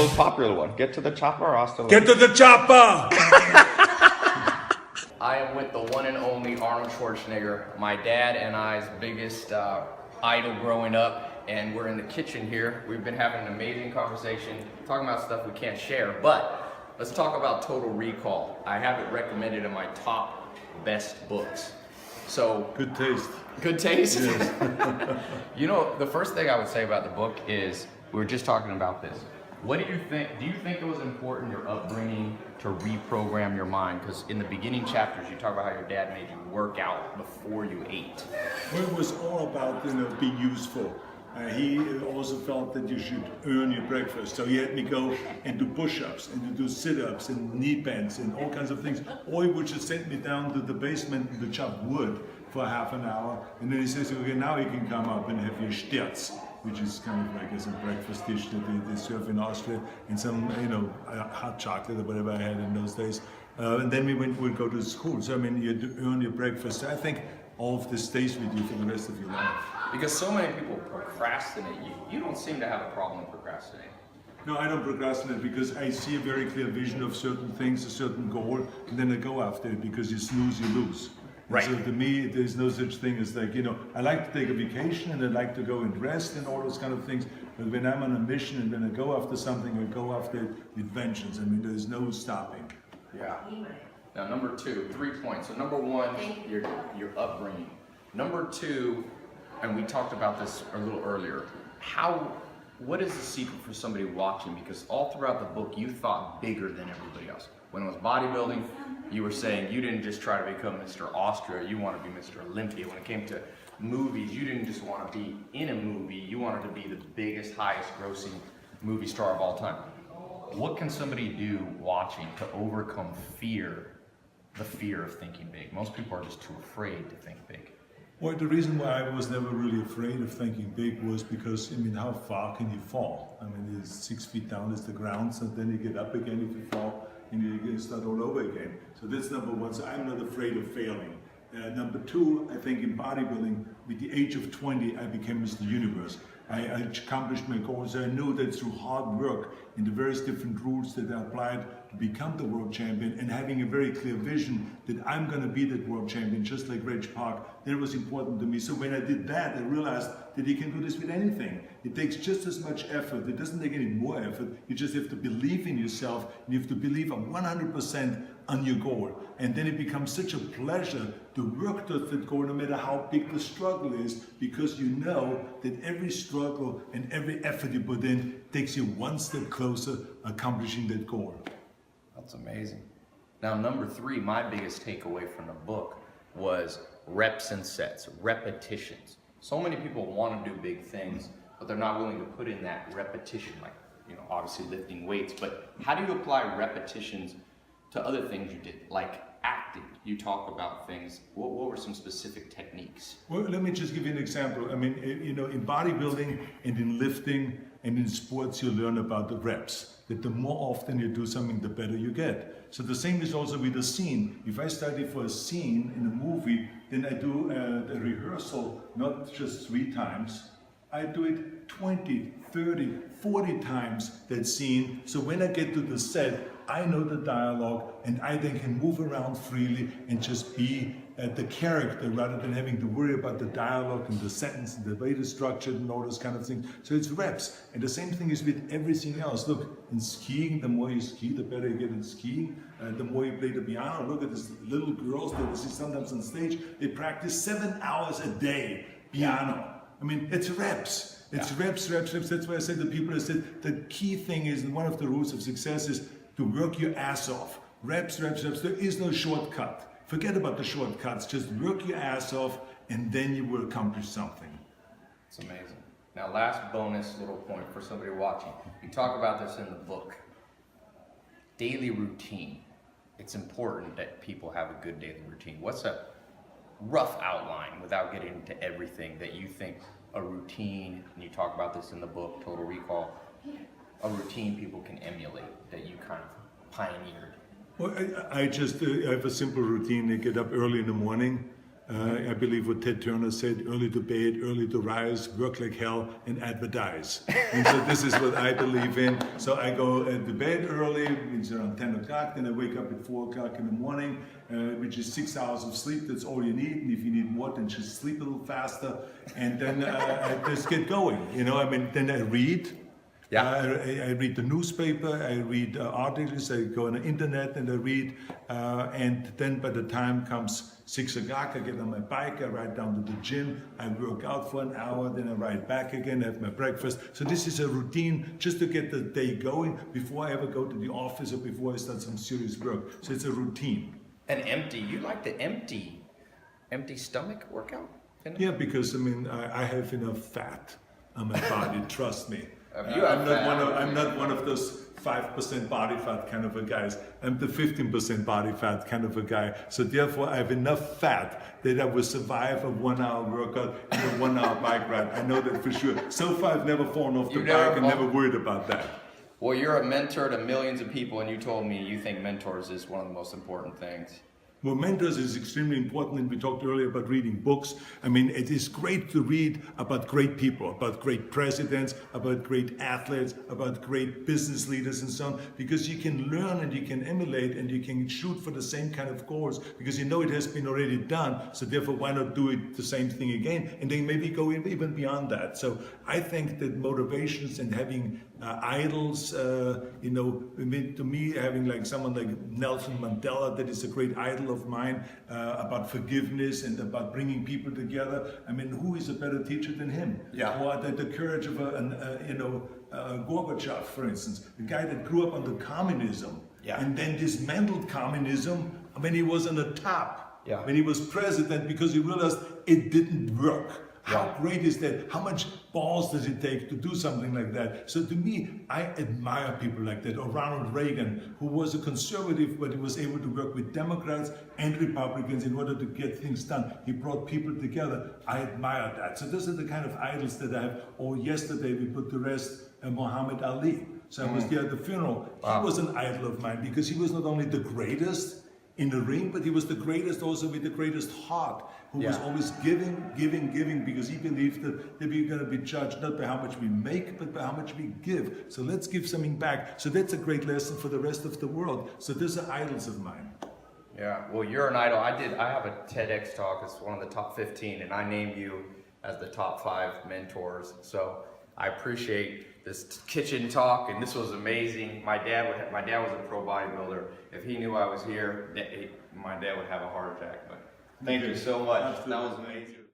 most popular one. Get to the chopper or hasta Get to the chopper! I am with the one and only Arnold Schwarzenegger, my dad and I's biggest idol growing up, and we're in the kitchen here. We've been having an amazing conversation, talking about stuff we can't share, but let's talk about Total Recall. I have it recommended in my top best books. So Good taste. good taste? Yes. You know, the first thing I would say about the book is, we were just talking about this. What do you think? Do you think it was important, your upbringing, to reprogram your mind? Because in the beginning chapters, you talk about how your dad made you work out before you ate. Well, it was all about, being useful. He also felt that you should earn your breakfast. So he had me go and do push-ups and to do sit-ups and knee bends and all kinds of things. Or he would just send me down to the basement to chop wood for half an hour. And then he says, okay, now you can come up and have your Stirz, which is kind of like as a breakfast dish that they serve in Austria, and some, hot chocolate or whatever I had in those days. And then we'd go to school. So, you had to earn your breakfast. So I think all of this stays with you for the rest of your life. Because so many people procrastinate. You don't seem to have a problem with procrastinating. No, I don't procrastinate because I see a very clear vision of certain things, a certain goal, and then I go after it, because you snooze, you lose. Right. So to me, there's no such thing as like, I like to take a vacation and I like to go and rest and all those kind of things. But when I'm on a mission and when I go after something, I go after it with vengeance. There's no stopping. Yeah. Now, number two, 3 points. So number one, your upbringing. Number two, and we talked about this a little earlier, what is the secret for somebody watching? Because all throughout the book, you thought bigger than everybody else. When it was bodybuilding, you were saying you didn't just try to become Mr. Austria, you want to be Mr. Olympia. When it came to movies, you didn't just want to be in a movie, you wanted to be the biggest, highest grossing movie star of all time. What can somebody do watching to overcome the fear of thinking big? Most people are just too afraid to think big. Well, the reason why I was never really afraid of thinking big was because, how far can you fall? It's 6 feet down is the ground, so then you get up again if you fall, and you can start all over again. So that's number one, so I'm not afraid of failing. Number two, I think in bodybuilding, with the age of 20, I became Mr. Universe. I accomplished my goals. I knew that through hard work and the various different rules that I applied to become the world champion, and having a very clear vision that I'm going to be that world champion, just like Reg Park, that was important to me. So when I did that, I realized that you can do this with anything. It takes just as much effort. It doesn't take any more effort. You just have to believe in yourself, and you have to believe 100% on your goal. And then it becomes such a pleasure to work towards that goal, no matter how big the struggle is, because you know that every struggle and every effort you put in takes you one step closer accomplishing that goal. That's amazing. Now, number three, my biggest takeaway from the book was reps and sets, repetitions. So many people want to do big things, but they're not willing to put in that repetition, like, obviously lifting weights. But how do you apply repetitions to other things you did, like acting? You talk about things. What were some specific techniques? Well, let me just give you an example. In bodybuilding and in lifting and in sports, you learn about the reps. That the more often you do something, the better you get. So the same is also with a scene. If I study for a scene in a movie, then I do a rehearsal, not just 3 times. I do it 20, 30, 40 times, that scene. So when I get to the set, I know the dialogue, and I then can move around freely and just be the character, rather than having to worry about the dialogue and the sentence and the way it's structured and all those kind of things. So it's reps. And the same thing is with everything else. Look, in skiing, the more you ski, the better you get in skiing. The more you play the piano. Look at these little girls that we see sometimes on stage. They practice 7 hours a day piano. It's reps. It's reps. That's why I said to people, the key thing is, one of the rules of success is to work your ass off. Reps. There is no shortcut. Forget about the shortcuts. Just work your ass off, and then you will accomplish something. It's amazing. Now, last bonus little point for somebody watching. You talk about this in the book. Daily routine. It's important that people have a good daily routine. What's a rough outline, without getting into everything, that you think a routine, and you talk about this in the book, Total Recall, a routine people can emulate that you kind of pioneered? Well, I have a simple routine. I get up early in the morning. I believe what Ted Turner said, early to bed, early to rise, work like hell, and advertise. And so this is what I believe in. So I go to bed early, it's around 10 o'clock, then I wake up at 4 o'clock in the morning, which is 6 hours of sleep, that's all you need. And if you need more, then just sleep a little faster. And then I just get going, then I read. Yeah. I read the newspaper, I read articles, I go on the internet and I read, and then by the time comes 6 o'clock, I get on my bike, I ride down to the gym, I work out for an hour, then I ride back again, I have my breakfast. So this is a routine just to get the day going before I ever go to the office or before I start some serious work. So it's a routine. And empty, you like the empty stomach workout? Yeah, because I have enough fat on my body, trust me. I'm not one of those 5% body fat kind of a guys. I'm the 15% body fat kind of a guy. So therefore I have enough fat that I will survive a 1 hour workout and a 1 hour bike ride. I know that for sure. So far I've never fallen off the bike and never worried about that. Well, you're a mentor to millions of people, and you told me you think mentors is one of the most important things. Well, mentors is extremely important, and we talked earlier about reading books. It is great to read about great people, about great presidents, about great athletes, about great business leaders and so on, because you can learn and you can emulate and you can shoot for the same kind of goals because you know it has been already done, so therefore why not do it the same thing again and then maybe go even beyond that. So I think that motivations and having idols, to me, having like someone like Nelson Mandela, that is a great idol of mine, about forgiveness and about bringing people together. Who is a better teacher than him? Yeah. Or the courage of Gorbachev, for instance, the guy that grew up under communism, yeah, and then dismantled communism when he was on the top, yeah, when he was president, because he realized it didn't work. How great is that? How much balls does it take to do something like that? So to me, I admire people like that. Or Ronald Reagan, who was a conservative, but he was able to work with Democrats and Republicans in order to get things done. He brought people together. I admire that. So those are the kind of idols that I have. Or yesterday we put to rest Muhammad Ali. So I was there at the funeral. He was an idol of mine because he was not only the greatest in the ring, but he was the greatest also with the greatest heart, who was always giving, because he believed that we're going to be judged not by how much we make, but by how much we give. So let's give something back. So that's a great lesson for the rest of the world. So those are idols of mine. Yeah, well, you're an idol. I have a TEDx talk. It's one of the top 15, and I named you as the top 5 mentors. So I appreciate this kitchen talk, and this was amazing. My dad was a pro bodybuilder. If he knew I was here, my dad would have a heart attack. But thank you so much. Absolutely. That was amazing.